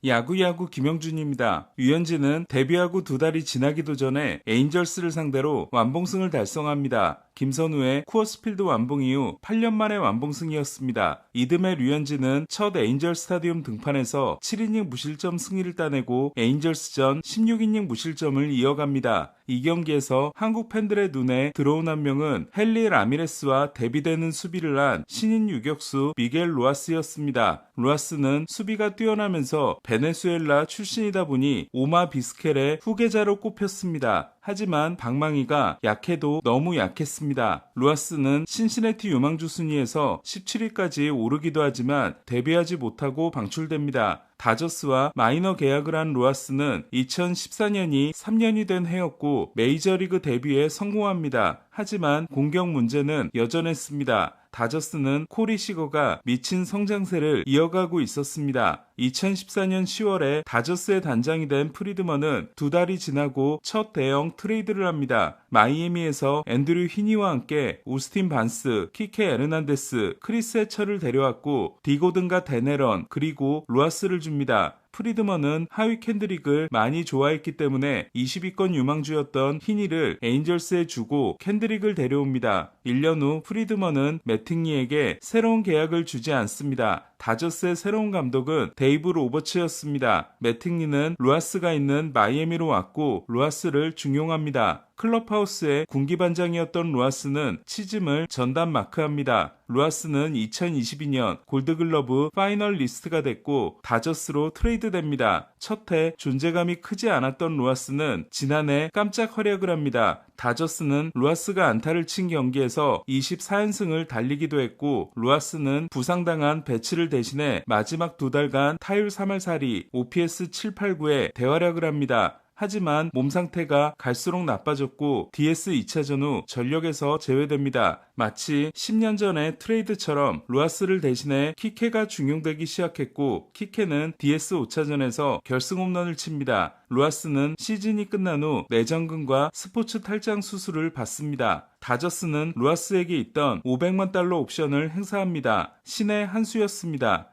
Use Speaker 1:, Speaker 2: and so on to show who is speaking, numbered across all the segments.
Speaker 1: 야구야구 김영준입니다. 류현진은 데뷔하고 2달이 지나기도 전에 에인절스를 상대로 완봉승을 달성합니다. 김선우의 쿠어스필드 완봉 이후 8년 만의 완봉승이었습니다. 이듬해 류현진은 첫 에인절 스타디움 등판에서 7이닝 무실점 승리를 따내고 에인절스전 16이닝 무실점을 이어갑니다. 이 경기에서 한국 팬들의 눈에 들어온 한 명은 헨리 라미레스와 대비되는 수비를 한 신인 유격수 미겔 로하스였습니다. 로하스는 수비가 뛰어나면서 베네수엘라 출신이다 보니 오마 비스켈의 후계자로 꼽혔습니다. 하지만 방망이가 약해도 너무 약했습니다. 로하스는 신시내티 유망주 순위에서 17위까지 오르기도 하지만 데뷔하지 못하고 방출됩니다. 다저스와 마이너 계약을 한 로하스는 2014년이 3년이 된 해였고 메이저리그 데뷔에 성공합니다. 하지만 공격 문제는 여전했습니다. 다저스는 코리 시거가 미친 성장세를 이어가고 있었습니다. 2014년 10월에 다저스의 단장이 된 프리드먼은 2달이 지나고 첫 대형 트레이드를 합니다. 마이애미에서 앤드류 히니와 함께 오스틴 반스, 키케 에르난데스, 크리스 해처를 데려왔고 디고든과 데네런 그리고 로하스를 줍니다. 프리드먼은 하위 캔드릭을 많이 좋아했기 때문에 20위권 유망주였던 히니를 에인절스에 주고 캔드릭을 데려옵니다. 1년 후 프리드먼은 매팅리에게 새로운 계약을 주지 않습니다. 다저스의 새로운 감독은 데이브 로버츠였습니다. 매팅리는 로하스가 있는 마이애미로 왔고 로하스를 중용합니다. 클럽하우스의 군기반장이었던 로하스는 치즘을 전담 마크합니다. 로하스는 2022년 골드글러브 파이널리스트가 됐고 다저스로 트레이드됩니다. 첫해 존재감이 크지 않았던 로하스는 지난해 깜짝 활약을 합니다. 다저스는 로하스가 안타를 친 경기에서 24연승을 달리기도 했고 로하스는 부상당한 배츠를 대신해 마지막 2달간 타율 3할 4리, OPS 789에 대활약을 합니다. 하지만 몸 상태가 갈수록 나빠졌고 DS 2차전 후 전력에서 제외됩니다. 마치 10년 전의 트레이드처럼 로하스를 대신해 키케가 중용되기 시작했고 키케는 DS 5차전에서 결승 홈런을 칩니다. 로하스는 시즌이 끝난 후 내전근과 스포츠 탈장 수술을 받습니다. 다저스는 로하스에게 있던 $500만 옵션을 행사합니다. 신의 한 수였습니다.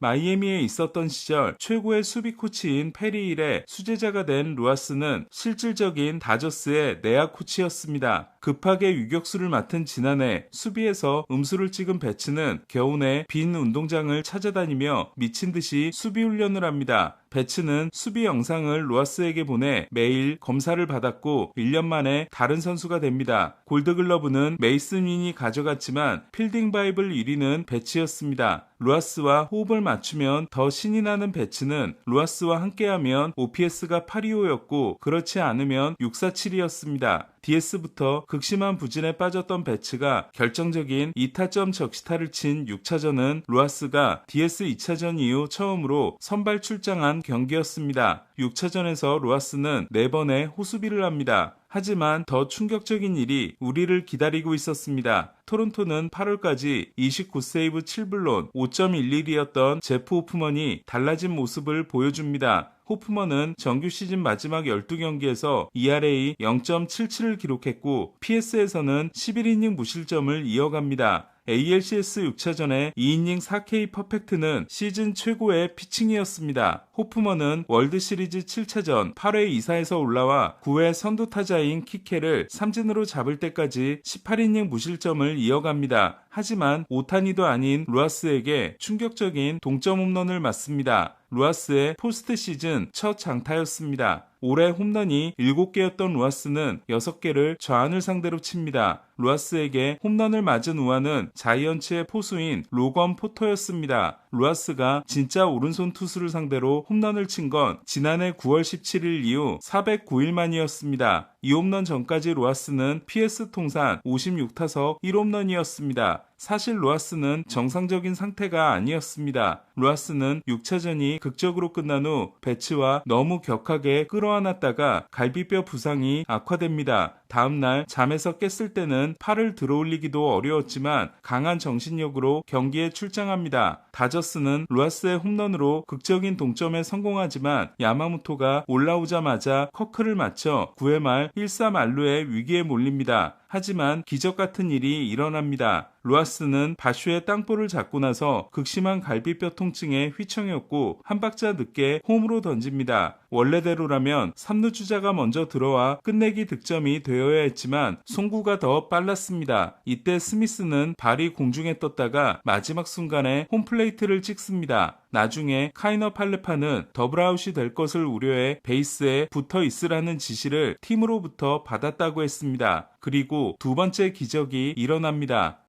Speaker 1: 마이애미에 있었던 시절 최고의 수비 코치인 페리 힐의 수제자가 된 로하스는 실질적인 다저스의 내야 코치였습니다. 급하게 유격수를 맡은 지난해 수비에서 음수를 찍은 배츠는 겨우내 빈 운동장을 찾아다니며 미친 듯이 수비 훈련을 합니다. 배츠는 수비 영상을 로하스에게 보내 매일 검사를 받았고 1년 만에 다른 선수가 됩니다. 골드글러브는 메이슨 윈이 가져갔지만 필딩 바이블 1위는 배츠였습니다. 로하스와 호흡을 맞추면 더 신이 나는 배츠는 로하스와 함께하면 OPS가 825였고 그렇지 않으면 647이었습니다. DS부터 극심한 부진에 빠졌던 배츠가 결정적인 2타점 적시타를 친 6차전은 로하스가 DS 2차전 이후 처음으로 선발 출장한 경기였습니다. 6차전에서 로하스는 4번의 호수비를 합니다. 하지만 더 충격적인 일이 우리를 기다리고 있었습니다. 토론토는 8월까지 29세이브 7블론 5.11이었던 제프 호프먼이 달라진 모습을 보여줍니다. 호프먼은 정규 시즌 마지막 12경기에서 ERA 0.77을 기록했고 PS에서는 11이닝 무실점을 이어갑니다. ALCS 6차전의 2이닝 4K 퍼펙트는 시즌 최고의 피칭이었습니다. 호프먼은 월드시리즈 7차전 8회 2사에서 올라와 9회 선두타자인 키케를 삼진으로 잡을 때까지 18이닝 무실점을 이어갑니다. 하지만 오타니도 아닌 로하스에게 충격적인 동점 홈런을 맞습니다. 로하스의 포스트 시즌 첫 장타였습니다. 올해 홈런이 7개였던 로하스는 6개를 좌안을 상대로 칩니다. 로하스에게 홈런을 맞은 우아는 자이언츠의 포수인 로건 포터였습니다. 로하스가 진짜 오른손 투수를 상대로 홈런을 친 건 지난해 9월 17일 이후 409일 만이었습니다. 이 홈런 전까지 로하스는 PS 통산 56타석 1홈런이었습니다. 사실 로하스는 정상적인 상태가 아니었습니다. 로하스는 6차전이 극적으로 끝난 후 배츠와 너무 격하게 끌어안았다가 갈비뼈 부상이 악화됩니다. 다음날 잠에서 깼을 때는 팔을 들어올리기도 어려웠지만 강한 정신력으로 경기에 출장합니다. 다저스는 로하스의 홈런으로 극적인 동점에 성공하지만 야마모토가 올라오자마자 커크를 맞춰 9회 말 1-3 만루의 위기에 몰립니다. 하지만 기적 같은 일이 일어납니다. 루아스는 바쇼의 땅볼을 잡고 나서 극심한 갈비뼈 통증에 휘청였고 한 박자 늦게 홈으로 던집니다. 원래대로라면 3루 주자가 먼저 들어와 끝내기 득점이 되어야 했지만 송구가 더 빨랐습니다. 이때 스미스는 발이 공중에 떴다가 마지막 순간에 홈플레이트를 찍습니다. 나중에 카이너 팔레파는 더블아웃이 될 것을 우려해 베이스에 붙어 있으라는 지시를 팀으로부터 받았다고 했습니다. 그리고 두 번째 기적이 일어납니다.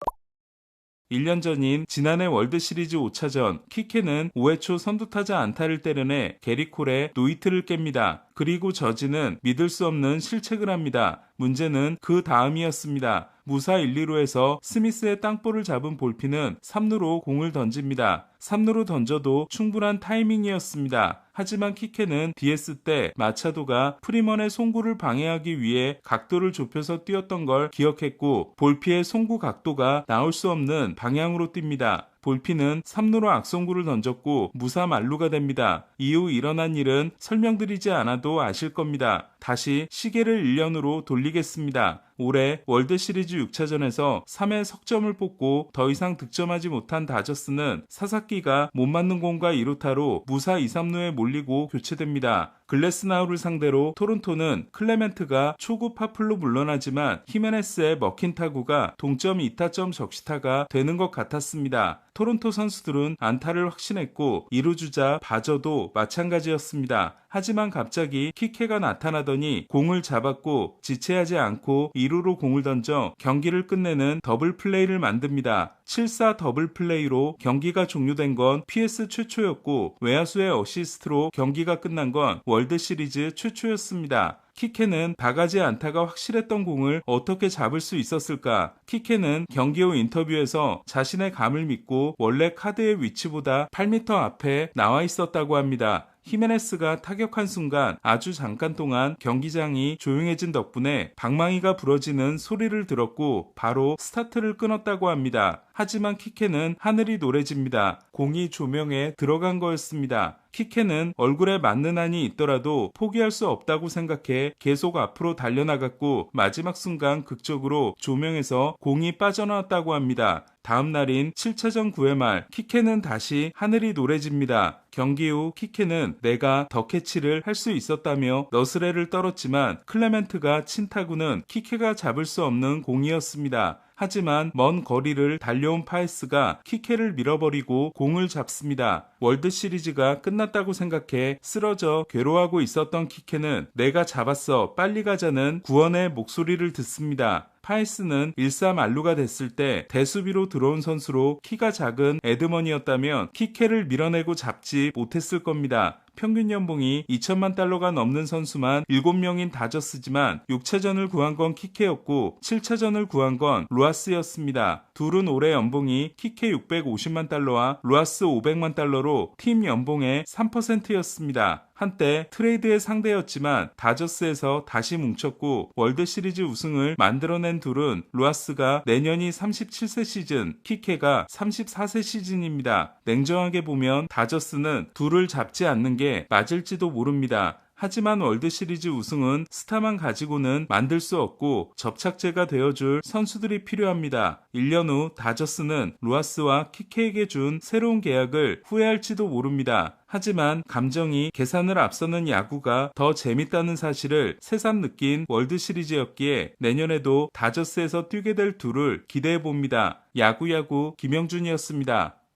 Speaker 1: 1년 전인 지난해 월드시리즈 5차전 키케는 5회 초 선두타자 안타를 때려내 게리 콜의 노히트를 깹니다. 그리고 저지는 믿을 수 없는 실책을 합니다. 문제는 그 다음이었습니다. 무사 1-2루에서 스미스의 땅볼을 잡은 볼피는 3루로 공을 던집니다. 3루로 던져도 충분한 타이밍이었습니다. 하지만 키케는 DS 때 마차도가 프리먼의 송구를 방해하기 위해 각도를 좁혀서 뛰었던 걸 기억했고 볼피의 송구 각도가 나올 수 없는 방향으로 뜁니다. 볼피는 3루로 악송구를 던졌고 무사 만루가 됩니다. 이후 일어난 일은 설명드리지 않아도 아실 겁니다. 다시 시계를 1년으로 돌리겠습니다. 올해 월드시리즈 6차전에서 3회 석점을 뽑고 더 이상 득점하지 못한 다저스는 사사키가 못 맞는 공과 2루타로 무사 2-3루에 몰리고 교체됩니다. 글래스나우를 상대로 토론토는 클레멘트가 초구 파플로 물러나지만 히메네스의 먹힌 타구가 동점 2타점 적시타가 되는 것 같았습니다. 토론토 선수들은 안타를 확신했고 2루 주자 바저도 마찬가지였습니다. 하지만 갑자기 키케가 나타나더니 공을 잡았고 지체하지 않고 2루로 공을 던져 경기를 끝내는 더블 플레이를 만듭니다. 7-4 더블 플레이로 경기가 종료된 건 PS 최초였고 외야수의 어시스트로 경기가 끝난 건 월드시리즈 최초였습니다. 키케는 바가지 안타가 확실했던 공을 어떻게 잡을 수 있었을까? 키케는 경기 후 인터뷰에서 자신의 감을 믿고 원래 카드의 위치보다 8m 앞에 나와 있었다고 합니다. 히메네스가 타격한 순간 아주 잠깐 동안 경기장이 조용해진 덕분에 방망이가 부러지는 소리를 들었고 바로 스타트를 끊었다고 합니다. 하지만 키케는 하늘이 노래집니다. 공이 조명에 들어간 거였습니다. 키케는 얼굴에 맞는 한이 있더라도 포기할 수 없다고 생각해 계속 앞으로 달려나갔고 마지막 순간 극적으로 조명에서 공이 빠져나왔다고 합니다. 다음 날인 7차전 9회 말 키케는 다시 하늘이 노래집니다. 경기 후 키케는 내가 더 캐치를 할 수 있었다며 너스레를 떨었지만 클레멘트가 친 타구는 키케가 잡을 수 없는 공이었습니다. 하지만 먼 거리를 달려온 파에스가 키케를 밀어버리고 공을 잡습니다. 월드시리즈가 끝났다고 생각해 쓰러져 괴로워하고 있었던 키케는 내가 잡았어 빨리 가자는 구원의 목소리를 듣습니다. 파이스는 1-3 됐을 때 대수비로 들어온 선수로 키가 작은 에드먼이었다면 키케를 밀어내고 잡지 못했을 겁니다. 평균 연봉이 2천만 달러가 넘는 선수만 7명인 다저스지만 6차전을 구한 건 키케였고 7차전을 구한 건 루아스였습니다. 둘은 올해 연봉이 키케 650만 달러와 루아스 500만 달러로 팀 연봉의 3%였습니다. 한때 트레이드의 상대였지만 다저스에서 다시 뭉쳤고 월드시리즈 우승을 만들어낸 둘은 루아스가 내년이 37세 시즌, 키케가 34세 시즌입니다. 냉정하게 보면 다저스는 둘을 잡지 않는 게 맞을지도 모릅니다. 하지만 월드시리즈 우승은 스타만 가지고는 만들 수 없고 접착제가 되어줄 선수들이 필요합니다. 1년 후 다저스는 루아스와 키케에게 준 새로운 계약을 후회할지도 모릅니다. 하지만 감정이 계산을 앞서는 야구가 더 재밌다는 사실을 새삼 느낀 월드시리즈였기에 내년에도 다저스에서 뛰게 될 둘을 기대해봅니다. 야구야구 김영준이었습니다.